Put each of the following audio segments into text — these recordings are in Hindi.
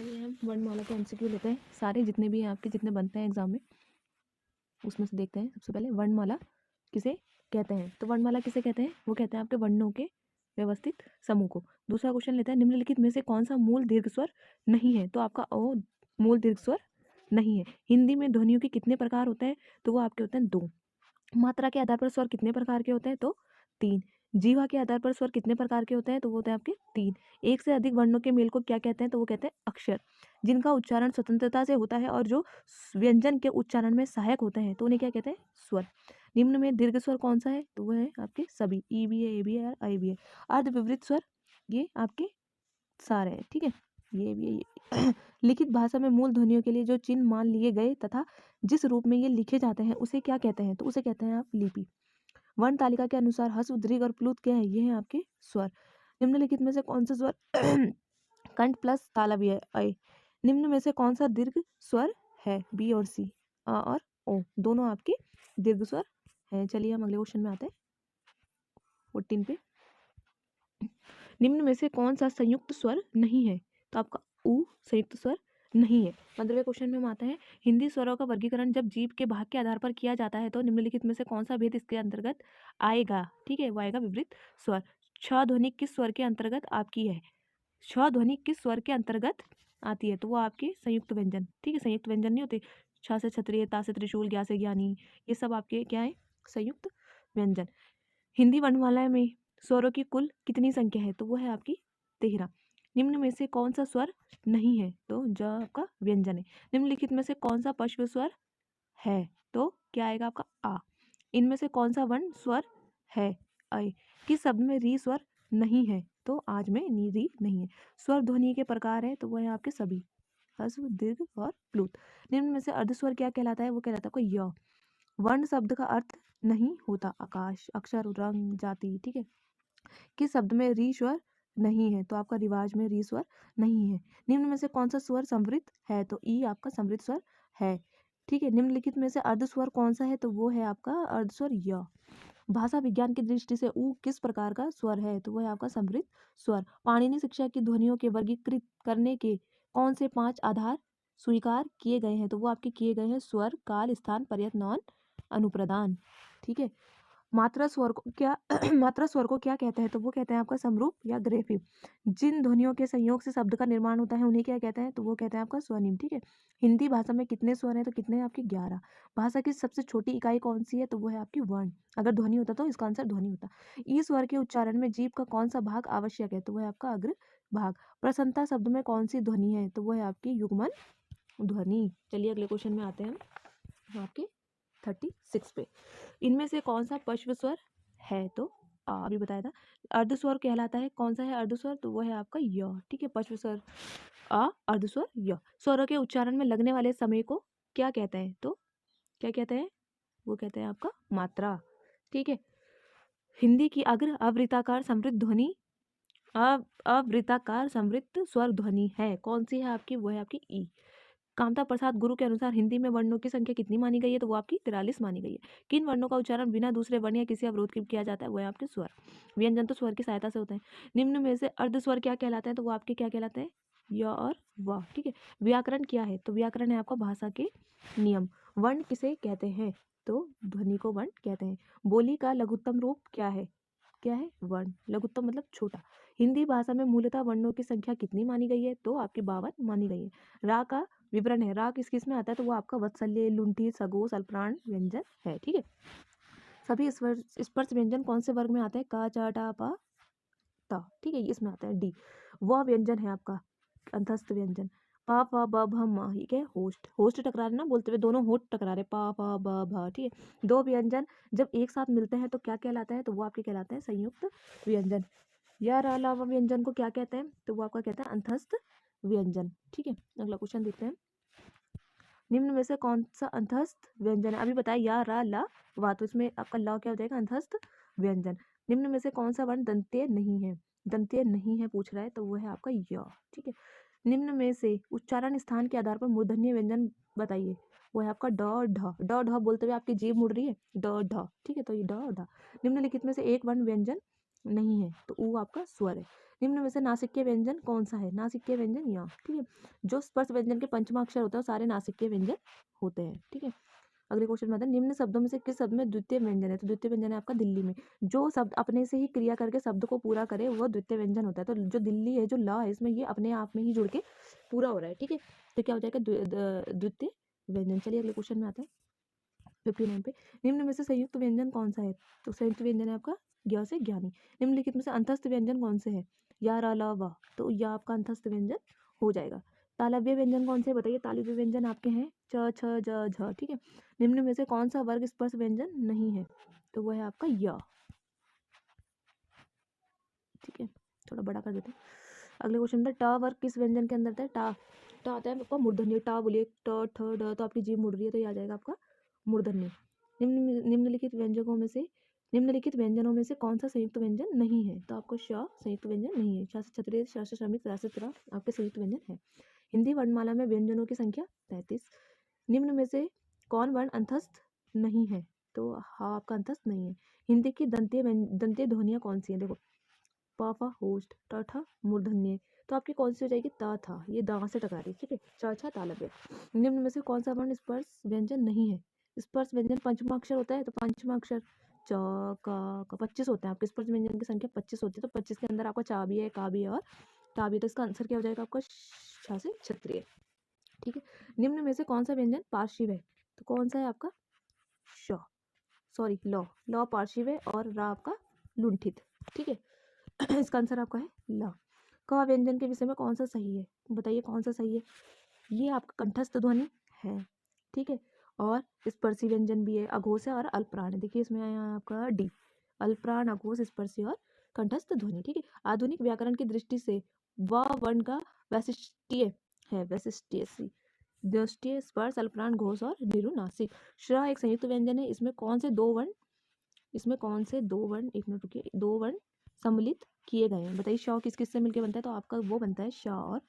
चलिए हम वर्णमाला के एमसीक्यू लेते हैं, सारे जितने भी हैं आपके, जितने बनते हैं एग्जाम में, उसमें से देखते हैं। सबसे पहले वर्णमाला किसे कहते हैं? तो वर्णमाला किसे कहते हैं? वो कहते हैं आपके वर्णों के व्यवस्थित समूह को। दूसरा क्वेश्चन लेते हैं, निम्नलिखित में से कौन सा मूल दीर्घ स्वर नहीं है? तो आपका ओ मूल दीर्घ स्वर नहीं है। हिंदी में ध्वनियों के कितने प्रकार होते हैं? तो वो आपके होते हैं 2। मात्रा के आधार पर स्वर कितने प्रकार के होते हैं? तो 3। जीवा के आधार पर स्वर कितने प्रकार के होते हैं? तो वो होते हैं आपके 3। एक से अधिक वर्णों के मेल को क्या कहते हैं? तो वो कहते हैं अक्षर। जिनका उच्चारण स्वतंत्रता से होता है और जो व्यंजन के उच्चारण में सहायक होते हैं तो उन्हें क्या कहते हैं? स्वर। निम्न में दीर्घ स्वर कौन सा है? तो वो है आपके सभी, ई भी है, ए भी है और आई भी है। अर्धविवृत स्वर ये आपके सारे हैं, ठीक है, ये भी है, ये लिखित भाषा में मूल ध्वनियों के लिए जो चिन्ह मान लिए गए तथा जिस रूप में ये लिखे जाते हैं उसे क्या कहते हैं? तो उसे कहते हैं आप लिपि। वर्ण तालिका के अनुसार ह्रस्व, दीर्घ और प्लुत क्या है? ये है आपके स्वर। निम्नलिखित में से कौन सा स्वर कंठ प्लस तालव्य है? अय। निम्न में से कौन सा दीर्घ स्वर है? बी और सी। अ और ओ दोनों आपके दीर्घ स्वर हैं। चलिए हम अगले क्वेश्चन में आते हैं, 14 पे। निम्न में से कौन सा संयुक्त स्वर नहीं है? तो आपका उ संयुक्त स्वर नहीं है। 15वें क्वेश्चन में हम आते हैं, हिंदी स्वरों का वर्गीकरण जब जीभ के भाग के आधार पर किया जाता है तो निम्नलिखित में से कौन सा भेद इसके अंतर्गत आएगा? ठीक है, वो आएगा विपरीत स्वर। छ ध्वनि किस स्वर के अंतर्गत आपकी है? छ ध्वनि किस स्वर के अंतर्गत आती है? तो वो आपके संयुक्त व्यंजन, ठीक है, संयुक्त व्यंजन नहीं होते। छ से क्षत्रिय, ता से त्रिशूल, ज्ञा से ज्ञानी, ये सब आपके क्या है? संयुक्त व्यंजन। हिंदी वर्णमाला में स्वरों की कुल कितनी संख्या है? तो वो है आपकी 13। निम्न में से कौन सा स्वर नहीं है? तो ज आपका व्यंजन है। निम्नलिखित में से कौन सा पश्व स्वर है? तो क्या आएगा आपका आ। इनमें से कौन सा वर्ण स्वर है? अय। किस शब्द में री स्वर नहीं है? तो आज में री नहीं है। स्वर ध्वनि के प्रकार है, तो वो है आपके सभी, ह्रस्व, दीर्घ और प्लुत। निम्न में से अर्धस्वर क्या कहलाता है? वो कहलाता है आपका य। वर्ण शब्द का अर्थ नहीं होता आकाश, अक्षर, रंग, जाति, ठीक है। किस शब्द में री स्वर नहीं है? तो आपका रिवाज में री स्वर नहीं है। निम्न में से कौन सा स्वर समृद्ध है? तो ई आपका समृद्ध स्वर है, ठीक है। निम्नलिखित में से अर्ध स्वर कौन सा है? तो वो है आपका अर्ध स्वर य। भाषा विज्ञान की दृष्टि से ऊ किस प्रकार का स्वर है? तो वो है आपका समृद्ध स्वर। पाणिनि शिक्षा की ध्वनियों के वर्गीकृत करने के कौन से 5 आधार स्वीकार किए गए हैं? तो वो आपके किए गए हैं स्वर, काल, स्थान, पर्याय, नौन, अनुप्रदान, ठीक है। मात्रा स्वर को क्या मात्रा स्वर को क्या कहते हैं? तो वो कहते हैं आपका समरूप या ग्रेफी। जिन ध्वनियों के संयोग से शब्द का निर्माण होता है उन्हें क्या कहते हैं? तो वो कहते हैं आपका स्वनिम, ठीक है। हिंदी भाषा में कितने स्वर हैं? तो कितने हैं आपके? 11। भाषा की सबसे छोटी इकाई कौन सी है? तो वो है आपकी वर्ण। अगर ध्वनि होता तो इसका आंसर ध्वनि होता। ई स्वर के उच्चारण में जीभ का कौन सा भाग आवश्यक है? तो वो है आपका अग्र भाग। प्रसन्नता शब्द में कौन सी ध्वनि है? तो वो है आपकी युग्मन ध्वनि। चलिए अगले क्वेश्चन में आते हैं हम, आपके 36 पे। इनमें से कौन सा पश्व स्वर है? तो अभी बताया था। अर्ध स्वर कहलाता है, कौन सा है अर्ध स्वर? तो वो है आपका य, ठीक है। पश्व स्वर अ, अर्ध स्वर य। स्वरों के उच्चारण में लगने वाले समय को क्या कहते हैं? तो क्या कहते हैं? वो कहते हैं आपका मात्रा, ठीक है। हिंदी की अग्र अवृत्ताकार समृद्ध ध्वनि अवृत्ताकार समृद्ध स्वर ध्वनि है, कौन सी है आपकी? वो है आपकी ई। कामता प्रसाद गुरु के अनुसार हिंदी में वर्णों की संख्या कितनी मानी गई है? तो वो आपकी 43 मानी गई है। किन वर्णों का उच्चारण बिना दूसरे वर्ण या किसी अवरोध के किया जाता है? वो है आपके स्वर। व्यंजन तो स्वर की सहायता से होते हैं। निम्न में से अर्ध स्वर क्या कहलाते हैं? तो वो आपके क्या कहलाते हैं? य और व, ठीक है। व्याकरण क्या है? तो व्याकरण है आपका भाषा के नियम। वर्ण किसे कहते हैं? तो ध्वनि को वर्ण कहते हैं। बोली का लघुत्तम रूप क्या है? क्या है? वर्ण। लघुत्तम मतलब छोटा। हिंदी भाषा में मूलतः वर्णों की संख्या कितनी मानी गई है? तो आपकी 52 मानी गई है। रा का विवरण है, रा किस किस में आता है? तो वो आपका वत्सल्य, लुंठी, सगोस, अल्पप्राण व्यंजन है, ठीक है। सभी स्पर्श व्यंजन कौन से वर्ग में आते हैं? का, चा, टा, पा, ता, ठीक है, इसमें आता है डी। वह व्यंजन है आपका अंतस्थ व्यंजन। पा, प, ब, भ, म, ठीक है। होस्ट, होस्ट टकरा रहे ना, बोलते हुए दोनों होठ टकरा रहे, पा, प, ब, भ, ठीक है। दो व्यंजन जब एक साथ मिलते हैं तो क्या कहलाता है? तो वो आपके कहलाते हैं संयुक्त व्यंजन। या अलावा व्यंजन को क्या कहते हैं? तो वो आपका कहता है अंतस्थ व्यंजन, ठीक है। अगला क्वेश्चन देखते हैं, निम्न में से कौन सा अंतस्थ व्यंजन है? अभी बताया या, रा, ला, वा, तो इसमें आपका ल क्या हो जाएगा? अंतस्थ व्यंजन। निम्न में से कौन सा वर्ण दंत्य नहीं है? दंत्य नहीं है पूछ रहा है, तो वो है आपका य, ठीक है। निम्न में से उच्चारण स्थान के आधार पर मूर्धन्य व्यंजन बताइए। वो है आपका ड, ढ। ड, ढ बोलते हुए आपकी जीभ मुड़ रही है, ड, ढ, ठीक है। तो ये ड, ढ। निम्नलिखित में से एक वर्ण व्यंजन नहीं है, तो ऊ आपका स्वर है। निम्न में से नासिक्य व्यंजन कौन सा है? नासिक्य व्यंजन या, ठीक है। जो स्पर्श व्यंजन के पंचमाक्षर होता है वो सारे नासिक्य व्यंजन होते हैं, ठीक है। अगले क्वेश्चन में आता है निम्न शब्दों में से किस शब्द में द्वितीय व्यंजन है? तो द्वितीय व्यंजन है आपका दिल्ली में। जो शब्द अपने से ही क्रिया करके शब्द को पूरा करे वो द्वितीय व्यंजन होता है। तो जो दिल्ली है, जो ला है, इसमें ये अपने आप में ही जुड़ के पूरा हो रहा है, ठीक है। तो क्या हो जाएगा? द्वितीय व्यंजन। चलिए अगले क्वेश्चन में आता है 59 पे। निम्न में से संयुक्त व्यंजन कौन सा है? तो संयुक्त व्यंजन है आपका ज्ञ से ज्ञानी। निम्नलिखित में से अंतस्थ व्यंजन कौन से है? या, रा, ला, वा। तो या आपका अंतस्थ व्यंजन हो जाएगा। तालव्य व्यंजन कौन से बताइए? तालव्य व्यंजन आपके हैं च, छ, ज, झ, ठीक है। निम्न में से कौन सा वर्ग स्पर्श व्यंजन नहीं है? तो वह है आपका य, ठीक है। थोड़ा बड़ा कर देते हैं। अगले क्वेश्चन में ट वर्ग किस व्यंजन के अंदर आता है? टा, टा आता है आपका मूर्धन्य। टा बोलिए, ट, ठ, ड, तो आपकी जीभ मुड़ रही है तो ये आ जाएगा आपका मूर्धन्य। निम्नलिखित व्यंजकों में से निम्नलिखित व्यंजनों में से कौन सा संयुक्त व्यंजन नहीं है? तो आपको श संयुक्त व्यंजन नहीं है। श से क्षत्रिय, श से श्रमिक, रा से त्र आपके संयुक्त व्यंजन है। हिंदी वर्णमाला में व्यंजनों की संख्या 33। निम्न में से कौन वर्ण अंतस्थ नहीं है? तो हाँ आपका अंतस्थ नहीं है। हिंदी की दंतीय ध्वनियाँ कौन सी हैं? देखो, प, फ, होस्ट, ट, ठ, मूर्धन्य। तो आपकी कौन सी हो जाएगी? त, था। ये दा से टकरा रही है, ठीक है। च, छ, तालव्य। निम्न में से कौन सा वर्ण स्पर्श व्यंजन नहीं है? स्पर्श व्यंजन पंचमा अक्षर होता है, तो पंचमा अक्षर च, क, 25 होते हैं आपके। स्पर्श व्यंजन की संख्या 25 होती है, तो 25 के अंदर आपका चा भी है, का भी है और ता भी है। तो इसका आंसर क्या हो जाएगा आपका? श से क्षत्रिय, ठीक है। निम्न में से कौन सा व्यंजन पार्श्व है? तो कौन सा है आपका? श, सॉरी लौ। लौ पार्श्व है और रा आपका लुंठित, ठीक है। इसका आंसर आपका है ला। क व्यंजन के विषय में कौन सा सही है? बताइए कौन सा सही है? ये आपका कंठस्थ ध्वनि है, ठीक है। और स्पर्शी व्यंजन भी है, अघोष है और अल्पप्राण है। देखिए इसमें आया आपका डी, अल्पप्राण, अघोष, स्पर्शी और कंठस्थ ध्वनि, ठीक है। आधुनिक व्याकरण की दृष्टि से व वर्ण का वैशिष्ट्य है, वैशिष्ट्य स्पर्श, अल्पप्राण, घोष और निरुनासिक। श्र एक संयुक्त व्यंजन है। इसमें कौन से दो वर्ण एक मिनट रुकिए, दो वर्ण सम्मिलित किए गए हैं? बताइए श किस किस से मिलकर बनता है? तो आपका वो बनता है श और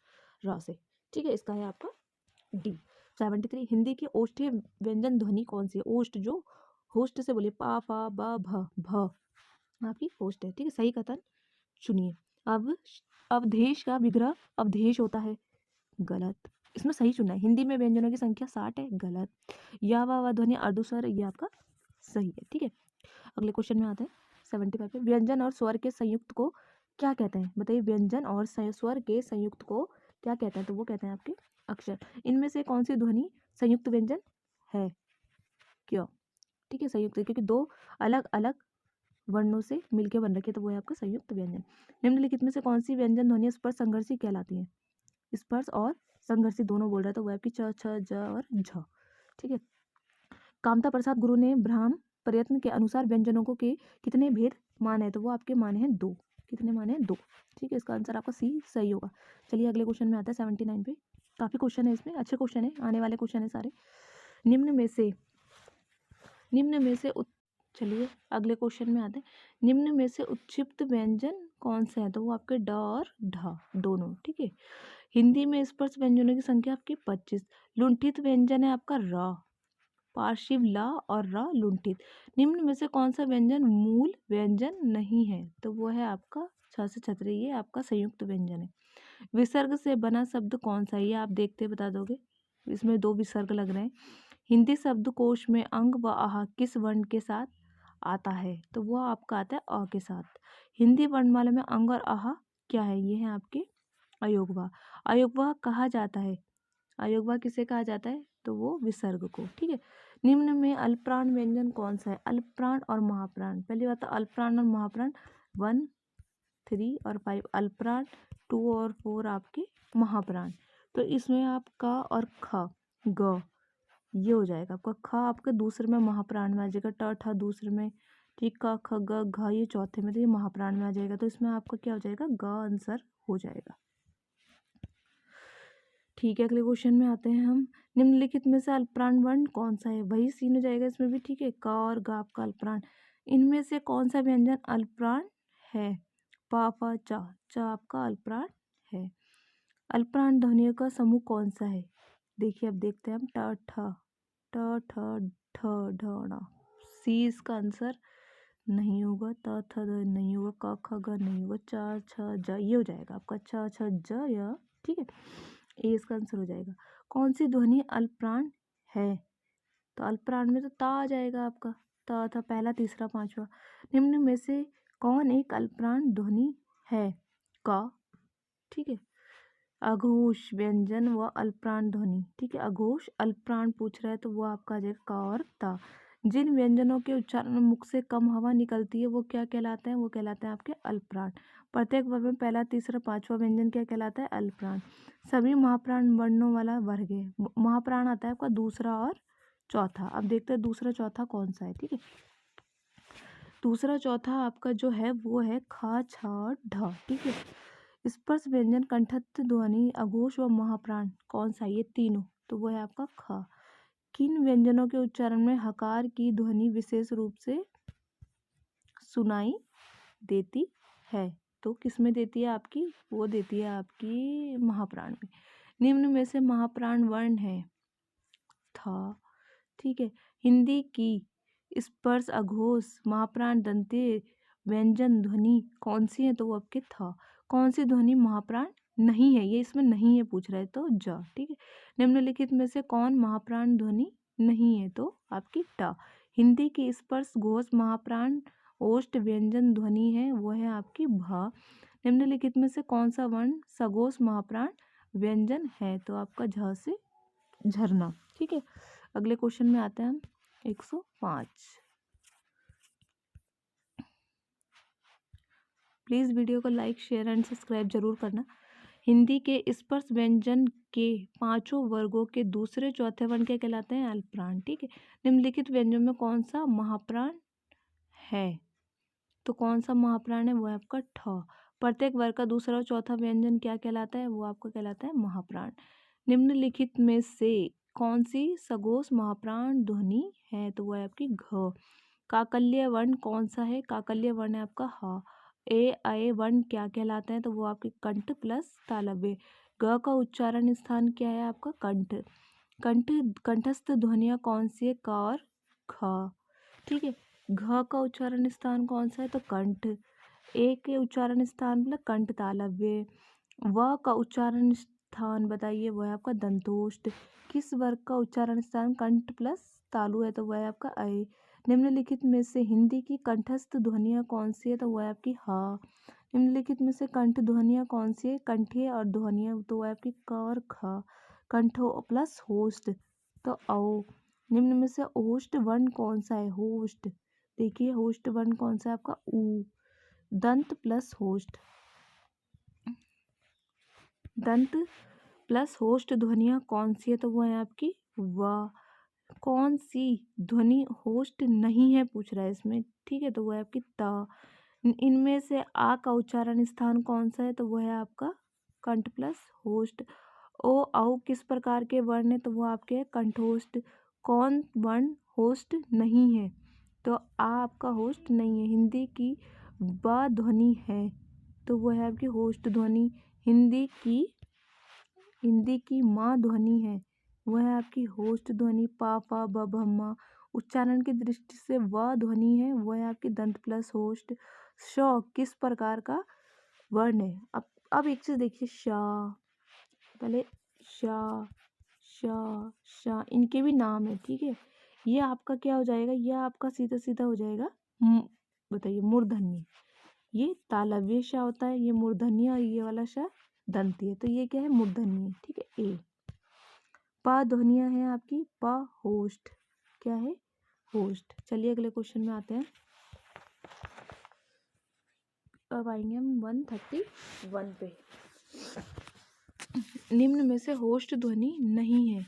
र से, ठीक है। इसका है आपका डी। 73 हिंदी की ओष्ठीय व्यंजन ध्वनि कौन सी है? ओष्ठ, जो होस्ट से बोलिए, पा, फा, ब, भ आपकी होस्ट है, ठीक है। सही कथन चुनिए। अब अवधेश का विग्रह अवधेश होता है, गलत। इसमें सही चुनना है। हिंदी में व्यंजनों की संख्या 60 है, गलत। या वा ध्वनि अर्धस्वर, ये आपका सही है, ठीक है। अगले क्वेश्चन में आते हैं 75 पे। व्यंजन और स्वर के संयुक्त को क्या कहते हैं? बताइए व्यंजन और स्वर के संयुक्त को क्या कहते हैं? तो वो कहते हैं आपके अक्षर। इनमें से कौन सी ध्वनि संयुक्त व्यंजन है? क्यों? ठीक है, संयुक्त, क्योंकि दो अलग अलग वर्णों से मिलकर बन रखे, तो वो है आपका संयुक्त व्यंजन। निम्नलिखित में से कौन सी व्यंजन ध्वनि स्पर्श संघर्षी कहलाती है? स्पर्श और संघर्षी दोनों बोल रहा है, तो वो आपकी च, छ, ज और झ, ठीक है। कामता प्रसाद गुरु ने ब्राह्म प्रयत्न के अनुसार व्यंजनों को के कितने भेद माने? तो वो आपके माने हैं 2। कितने माने हैं? 2, ठीक है। इसका आंसर आपका सी सही होगा। चलिए अगले क्वेश्चन में आता है 79 पे। काफी क्वेश्चन है इसमें, अच्छे क्वेश्चन है, आने वाले क्वेश्चन है सारे। निम्न में से चलिए अगले क्वेश्चन में आते हैं। निम्न में से उत्क्षिप्त व्यंजन कौन सा है? तो वो आपके ड और ढ दोनों, ठीक है। हिंदी में स्पर्श व्यंजनों की संख्या आपकी 25। लुंठित व्यंजन है आपका र, पार्श्व ला और र लुंठित। निम्न में से कौन सा व्यंजन मूल व्यंजन नहीं है? तो वो है आपका छ से क्षत्रिय, ये आपका संयुक्त व्यंजन है। विसर्ग से बना शब्द कौन सा है? ये आप देखते बता दोगे, इसमें 2 विसर्ग लग रहे हैं। हिंदी शब्दकोश में अंग व आह किस वर्ण के साथ आता है? तो वो आपका आता है अ के साथ। हिंदी वर्णमाला में अंग और आह क्या है? ये है आपके अयोगवा। अयोगवा कहा जाता है, अयोगवा किसे कहा जाता है? तो वो विसर्ग को, ठीक है। निम्न में अल्पप्राण व्यंजन कौन सा है? अल्पप्राण और महाप्राण। पहली बात, अल्पप्राण और महाप्राण 1, 3 और 5 अल्पप्राण, 2 और 4 आपके महाप्राण। तो इसमें आप क और ख, ग, ये हो जाएगा आपका। ख आपके दूसरे में महाप्राण में आ जाएगा, ट, ठ दूसरे में, ठीक, क, ख, ग, घ ये चौथे में, तो ये महाप्राण में आ जाएगा। तो इसमें आपका क्या हो जाएगा? ग आंसर हो जाएगा, ठीक है। अगले क्वेश्चन में आते हैं हम। निम्नलिखित में से अल्पप्राण वर्ण कौन सा है? वही सीन हो जाएगा इसमें भी, ठीक है। क और ग आपका अल्पप्राण। इनमें से कौन सा व्यंजन अल्पप्राण है? प, फ, च आपका अल्पप्राण है। अल्पप्राण ध्वनियों का समूह कौन सा है? देखिए अब देखते हैं हम। ट, ठ, ठ, ठ, ढ, ढ, ण। सी इसका आंसर नहीं होगा, त थ द नहीं होगा, क ख ग नहीं होगा, च छ ज ये हो जाएगा आपका छ छ ज य। ठीक है, ए इसका आंसर हो जाएगा। कौन सी ध्वनि अल्पप्राण है? तो अल्पप्राण में तो ता आ जाएगा आपका, ता था पहला, तीसरा, पांचवा। निम्न में से कौन एक अल्पप्राण ध्वनि है? का। ठीक है, अघोष व्यंजन व अल्पप्राण ध्वनि। ठीक है, अघोष अल्पप्राण पूछ रहा है तो वो आपका आ जाएगा का और ता। जिन व्यंजनों के उच्चारण में मुख से कम हवा निकलती है वो क्या कहलाते हैं? वो कहलाते हैं आपके अल्पप्राण। प्रत्येक वर्ग में पहला, तीसरा, पांचवा व्यंजन क्या कहलाता है? अल्पप्राण। सभी महाप्राण वर्णों वाला वर्ग है। महाप्राण आता है आपका दूसरा और चौथा। अब देखते हैं दूसरा चौथा कौन सा है। ठीक है, दूसरा चौथा आपका जो है वो है खा छ ढ। ठीक है, स्पर्श व्यंजन कंठस्थ ध्वनि अघोष व महाप्राण कौन सा? ये तीनों, तो वो है आपका ख। किन व्यंजनों के उच्चारण में हकार की ध्वनि विशेष रूप से सुनाई देती है? तो किस में देती है आपकी? वो देती है आपकी महाप्राण में। निम्न में से महाप्राण वर्ण है था। ठीक है, हिंदी की स्पर्श अघोष महाप्राण दंते व्यंजन ध्वनि कौन सी है? तो वो आपके था। कौन सी ध्वनि महाप्राण नहीं है? ये इसमें नहीं है पूछ रहा है तो ज। ठीक है, निम्नलिखित में से कौन महाप्राण ध्वनि नहीं है? तो आपकी ट। हिंदी की स्पर्श घोष महाप्राण ओष्ठ व्यंजन ध्वनि है, वो है आपकी भ। निम्नलिखित में से कौन सा वर्ण सघोष महाप्राण व्यंजन है? तो आपका झ से झरना। ठीक है, अगले क्वेश्चन में आते हैं हम 105। प्लीज़ वीडियो को लाइक, शेयर एंड सब्सक्राइब जरूर करना। हिंदी के स्पर्श व्यंजन के पांचों वर्गों के दूसरे चौथे वर्ण क्या कहलाते हैं? अल्पप्राण। ठीक है, निम्नलिखित व्यंजन में कौन सा महाप्राण है? तो कौन सा महाप्राण है? वो है आपका ठ। प्रत्येक वर्ग का दूसरा और चौथा व्यंजन क्या कहलाता है? वो आपका कहलाता है महाप्राण। निम्नलिखित में से कौन सी सघोष महाप्राण ध्वनि है? तो वो है आपकी घ। काकल्य वर्ण कौन सा है? काकल्य वर्ण है आपका ह। ए अय वर्ण क्या कहलाता है? तो वो आपके कंठ प्लस तालव्य। ग का उच्चारण स्थान क्या है आपका? कंठ। कंठ कंठस्थ ध्वनियाँ कौन सी है? का और ख। ठीक है, घ का उच्चारण स्थान कौन सा है? तो कंठ। ए के उच्चारण स्थान मतलब कंठ तालव्य। व का उच्चारण स्थान बताइए, वह है आपका दंतोष्ठ। किस वर्ग का उच्चारण स्थान कंठ प्लस तालु है? तो वह है आपका अय। निम्नलिखित में से हिंदी की कंठस्थ ध्वनियाँ कौन सी है? तो वह है आपकी हा। निम्नलिखित में से कंठ ध्वनियाँ कौन सी है? कंठीय और ध्वनियाँ, तो वह है आपकी क और ख। कंठो प्लस होस्ट तो औ। निम्न में से ओष्ठ वर्ण कौन सा है? होष्ठ। देखिए होष्ठ वर्ण कौन सा है आपका? ऊ। दंत प्लस होष्ठ, दंत प्लस होष्ठ ध्वनियाँ कौन सी है? तो वो है आपकी व। कौन सी ध्वनि होष्ठ नहीं है पूछ रहा है इसमें। ठीक है, तो वो है आपकी त। इनमें से आ का उच्चारण स्थान कौन सा है? तो वो है आपका कंठ प्लस होष्ठ। ओ औ किस प्रकार के वर्ण है? तो वो आपके है कंठोष्ठ। कौन वर्ण होष्ठ नहीं है? तो आ आपका होष्ठ नहीं है। हिंदी की ब ध्वनि है, तो वो है आपकी होष्ठ ध्वनि। हिंदी की माँ ध्वनि है, वह है आपकी होष्ठ ध्वनि। पा फा ब भ म। उच्चारण की दृष्टि से व ध्वनि है, वह है आपकी दंत प्लस होष्ठ। श किस प्रकार का वर्ण है? अब एक चीज देखिए, श पहले श श श इनके भी नाम है। ठीक है, ये आपका क्या हो जाएगा? ये आपका सीधा सीधा हो जाएगा बताइए मूर्धन्य। ये तालव्य श होता है, ये मूर्धन्य, और ये वाला श दंती है, तो ये क्या है? मूर्धन्य। ठीक है, ए। प ध्वनिया है आपकी प होष्ठ। क्या है? होष्ठ। चलिए अगले क्वेश्चन में आते हैं। अब आएंगे हम 131 पे। निम्न में से होष्ठ ध्वनि नहीं है।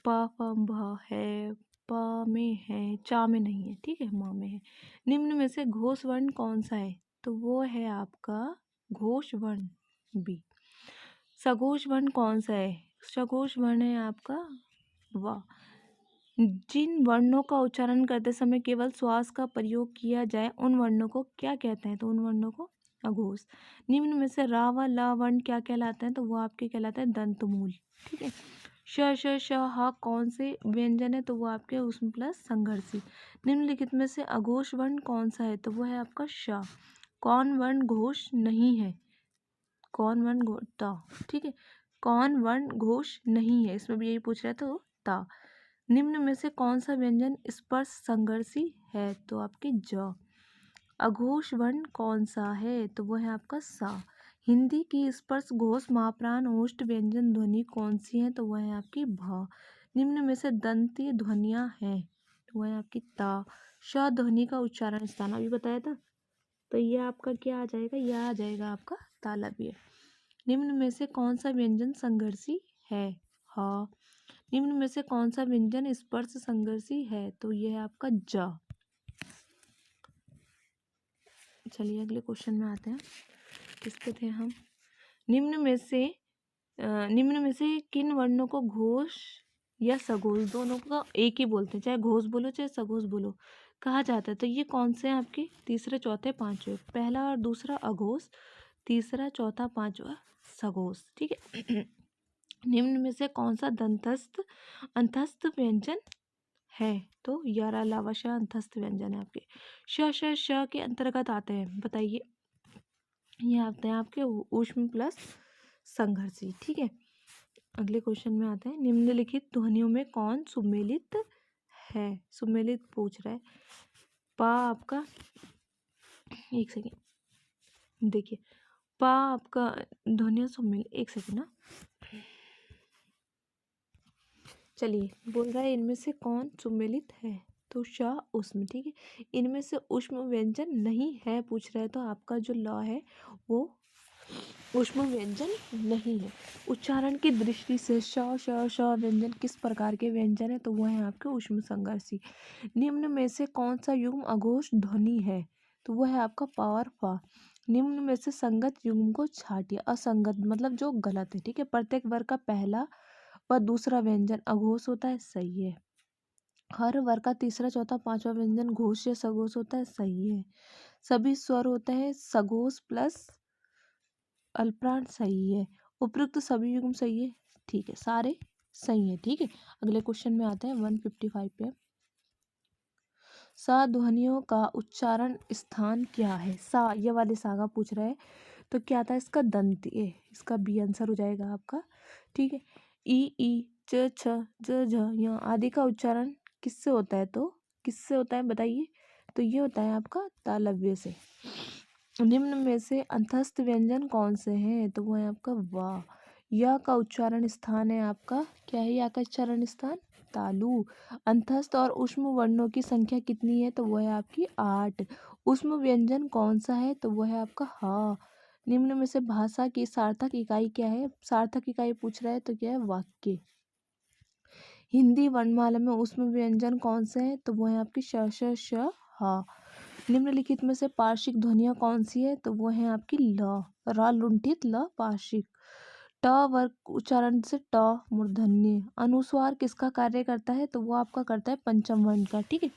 प फ भ है, प में है, चा में नहीं है। ठीक है, म में है। निम्न में से घोष वर्ण कौन सा है? तो वो है आपका घोष वर्ण बी। सघोष वर्ण कौन सा है? सघोष वर्ण है आपका व। जिन वर्णों का उच्चारण करते समय केवल श्वास का प्रयोग किया जाए उन वर्णों को क्या कहते हैं? तो उन वर्णों को अघोष। निम्न में से रा व ला वर्ण क्या कहलाते हैं? तो वो आपके कहलाते हैं दंतमूल। ठीक है, श हा कौन से व्यंजन है, तो वो आपके उसमें प्लस संघर्षी। निम्नलिखित में से अघोष वर्ण कौन सा है, तो वो है आपका श। कौन वर्ण घोष नहीं है, कौन वर्ण ता, ठीक है। कौन वर्ण घोष नहीं है, इसमें भी यही पूछ रहा है तो ता। निम्न में से कौन सा व्यंजन स्पर्श संघर्षी है, तो आपके ज। अघोष वर्ण कौन सा है, तो वो है आपका सा। हिंदी की स्पर्श घोष माप्राण ओष्ठ व्यंजन ध्वनि कौन सी है, तो वह है आपकी भ। निम्न में से दंती ध्वनियां हैं, तो वह है आपकी ता। श ध्वनि का उच्चारण स्थान अभी बताया था, तो यह आपका क्या आ जाएगा, यह आ जाएगा आपका तालव्य। निम्न में से कौन सा व्यंजन संघर्षी है, ह। निम्न में से कौन सा व्यंजन स्पर्श संघर्षी है, तो यह है आपका ज। चलिए अगले क्वेश्चन में आते हैं। किस पे थे हम। निम्न में से किन वर्णों को घोष या सघोष, दोनों का एक ही बोलते हैं, चाहे घोष बोलो चाहे सघोष बोलो, कहा जाता है। तो ये कौन से हैं आपके, तीसरे चौथे पांचवे, पहला और दूसरा अघोष, तीसरा चौथा पांचवा सघोष, ठीक है। निम्न में से कौन सा दंतस्थ अंतस्थ व्यंजन है, तो यारा लावा अंतस्थ व्यंजन है आपके। श के अंतर्गत आते हैं, बताइए। ये आते हैं आपके ऊष्म प्लस संघर्षी, ठीक है। अगले क्वेश्चन में आते हैं। निम्नलिखित ध्वनियों में कौन सुमेलित है, सुमेलित पूछ रहा है। पा आपका, एक सेकेंड देखिए, पा आपका ध्वनियों सुमेलित, एक सेकेंड ना, चलिए बोल रहा है इनमें से कौन सुमेलित है, तो श उष्म, ठीक है। इनमें से उष्म व्यंजन नहीं है पूछ रहा है, तो आपका जो ल है वो उष्म व्यंजन नहीं है। उच्चारण की दृष्टि से श व्यंजन किस प्रकार के व्यंजन है, तो वह है आपके उष्म संघर्षी। निम्न में से कौन सा युग्म अघोष ध्वनि है, तो वह है आपका पा और फा। निम्न में से संगत युग्म को छाटिए, असंगत मतलब जो गलत है, ठीक है। प्रत्येक वर्ग का पहला व दूसरा व्यंजन अघोष होता है, सही है। हर वर्ग का तीसरा चौथा पांचवा व्यंजन घोष या सघोष होता है, सही है। सभी स्वर होते हैं सघोष प्लस अल्पप्राण, सही है। उपयुक्त सभी युग्म सही है, ठीक है, सारे सही है, ठीक है। अगले क्वेश्चन में आते हैं 155 पे। सा ध्वनियों का उच्चारण स्थान क्या है, सा ये वाले सा का पूछ रहा है, तो क्या था इसका दंत, ये इसका बी आंसर हो जाएगा आपका, ठीक है। ई च छ ज झ यहाँ आदि का उच्चारण किससे होता है, तो किससे होता है बताइए, तो ये होता है आपका तालव्य से। निम्न में से अंतस्थ व्यंजन कौन से हैं, तो वो है आपका वा। या का उच्चारण स्थान है आपका, क्या है या का उच्चारण स्थान, तालु। अंतस्थ और उष्म वर्णों की संख्या कितनी है, तो वो है आपकी 8। उष्म व्यंजन कौन सा है, तो वो है आपका हा। निम्न में से भाषा की सार्थक इकाई क्या है, सार्थक इकाई पूछ रहा है, तो क्या है वाक्य। हिंदी वर्णमाला में उष्म व्यंजन कौन से हैं, तो वो है आपकी श हा। निम्नलिखित में से पार्श्विक ध्वनियां कौन सी है, तो वो है आपकी ल, रा लुंठित ल पार्श्विक। ट वर्ग उच्चारण से ट मूर्धन्य। अनुस्वार किसका कार्य करता है, तो वो आपका करता है पंचम वर्ण का, ठीक है।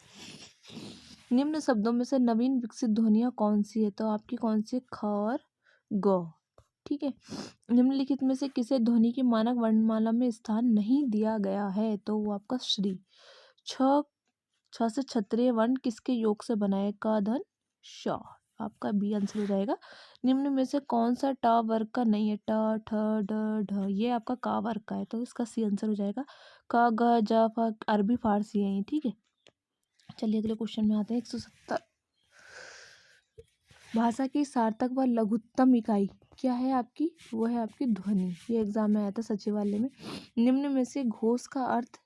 निम्न शब्दों में से नवीन विकसित ध्वनियां कौन सी है, तो आपकी कौन सी, ख और ग, ठीक है। निम्नलिखित में से किसे ध्वनि की मानक वर्णमाला में स्थान नहीं दिया गया है, तो वो आपका श्री। छ से क्षत्रिय वर्ण किसके योग से बना है, क धन श, आपका बी आंसर हो जाएगा। निम्न में से कौन सा ट वर्ग का नहीं है, ट ठ ड ढ, ये आपका का वर्ग का है, तो इसका सी आंसर हो जाएगा। क ग ज फ अरबी फारसी है ये, ठीक है। चलिए अगले क्वेश्चन में आते हैं। 170 भाषा की सार्थक व लघुत्तम इकाई क्या है आपकी, वो है आपकी ध्वनि। ये एग्जाम में आया था सचिवालय में। निम्न में से घोष का अर्थ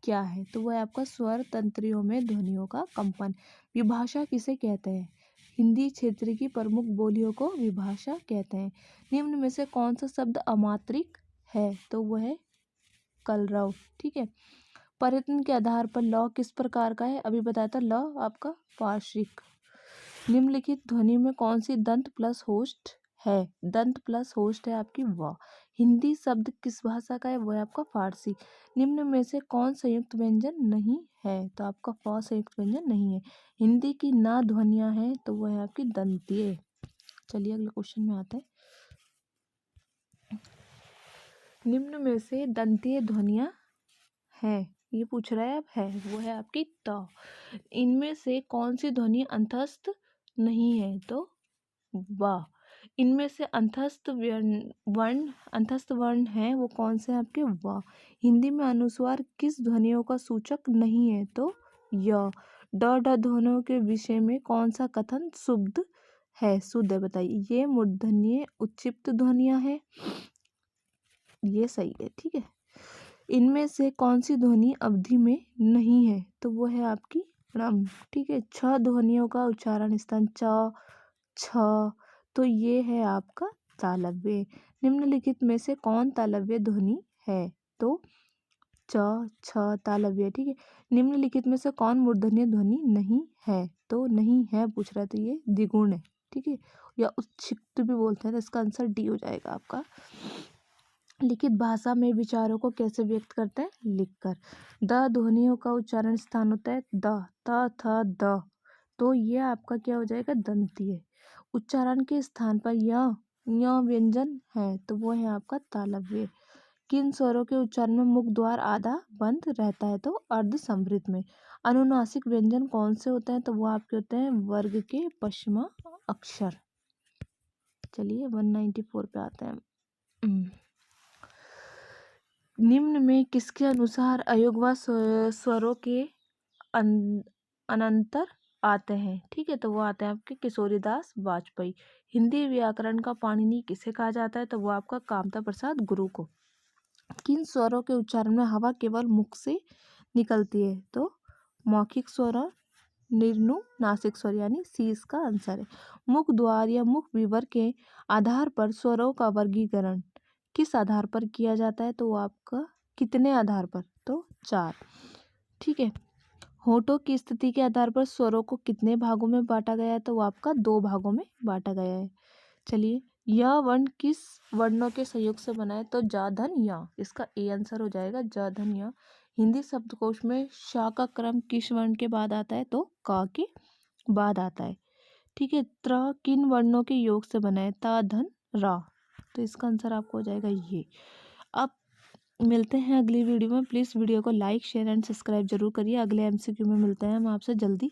क्या है, तो वह है आपका स्वर तंत्रियों में ध्वनियों का कंपन। विभाषा किसे कहते हैं, हिंदी क्षेत्र की प्रमुख बोलियों को विभाषा कहते हैं। निम्न में से कौन सा शब्द अमात्रिक है, तो वह है कलरव, ठीक है। प्रयत्न के आधार पर लौ किस प्रकार का है, अभी बताया था, लौ आपका पार्श्विक। निम्नलिखित ध्वनि में कौन सी दंत प्लस होस्ट है, दंत प्लस होस्ट है आपकी व। हिंदी शब्द किस भाषा का है, वो है आपका फारसी। निम्न में से कौन संयुक्त व्यंजन नहीं है, तो आपका फ संयुक्त व्यंजन नहीं है। हिंदी की ना ध्वनियां हैं, तो वह है आपकी दंतीय। चलिए अगले क्वेश्चन में आते हैं। निम्न में से दंतीय ध्वनियाँ है, ये पूछ रहा है अब, है वो है आपकी त। इनमें से कौन सी ध्वनि अंतस्थ नहीं है, तो वा। इनमें से अंतस्थ वर्ण है वो कौन से हैं आपके, वा। हिंदी में अनुस्वार किस ध्वनियों का सूचक नहीं है, तो य। ड ढ ध्वनियों के विषय में कौन सा कथन शुद्ध है, शुद्ध है बताइए। ये मूर्धन्य उच्चिप्त ध्वनियां हैं, ये सही है, ठीक है। इनमें से कौन सी ध्वनि अवधि में नहीं है, तो वो है आपकी णम, ठीक है। छ ध्वनियों का उच्चारण स्थान च छ, तो ये है आपका तालव्य। निम्नलिखित में से कौन तालव्य ध्वनि है, तो च छ तालव्य, ठीक है। निम्नलिखित में से कौन मूर्धन्य ध्वनि नहीं है, तो नहीं है पूछ रहा है, तो ये द्विगुण है, ठीक है, या उच्छिक्त भी बोलते हैं, तो इसका आंसर डी हो जाएगा आपका। लिखित भाषा में विचारों को कैसे व्यक्त करते हैं, लिखकर। द ध्वनियों का उच्चारण स्थान होता है द, त थ द, तो ये आपका क्या हो जाएगा, दंतीय। उच्चारण के स्थान पर य व्यंजन है, तो वो है आपका तालव्य। किन स्वरों के उच्चारण में मुख द्वार आधा बंद रहता है, तो अर्ध समृद्ध में। अनुनासिक व्यंजन कौन से होते हैं, तो वो आपके होते हैं वर्ग के पश्चिमा अक्षर। चलिए 194 पे आते हैं। निम्न में किसके अनुसार अयोग व स्वरों के अनंतर आते हैं, ठीक है, तो वो आते हैं आपके किशोरीदास वाजपेयी। हिंदी व्याकरण का पाणिनि किसे कहा जाता है, तो वो आपका कामता प्रसाद गुरु को। किन स्वरों के उच्चारण में हवा केवल मुख से निकलती है, तो मौखिक स्वर और नासिक स्वर, यानी सी इसका आंसर है। मुख द्वार या मुख विवर के आधार पर स्वरों का वर्गीकरण किस आधार पर किया जाता है, तो वो आपका कितने आधार पर, तो 4, ठीक है। होठों की स्थिति के आधार पर स्वरों को कितने भागों में बांटा गया है, तो वो आपका 2 भागों में बांटा गया है। चलिए, यह वर्ण किस वर्णों के संयोग से बना है, तो जा धन या, इसका ए आंसर हो जाएगा जा धन या। हिंदी शब्दकोश में शा का क्रम किस वर्ण के बाद आता है, तो का के बाद आता है, ठीक है। त्र किन वर्णों के योग से बना है, ता धन रा, तो इसका आंसर आपको हो जाएगा ये। अब मिलते हैं अगली वीडियो में। प्लीज़ वीडियो को लाइक शेयर एंड सब्सक्राइब जरूर करिए। अगले एमसीक्यू में मिलते हैं हम आपसे जल्दी।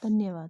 धन्यवाद।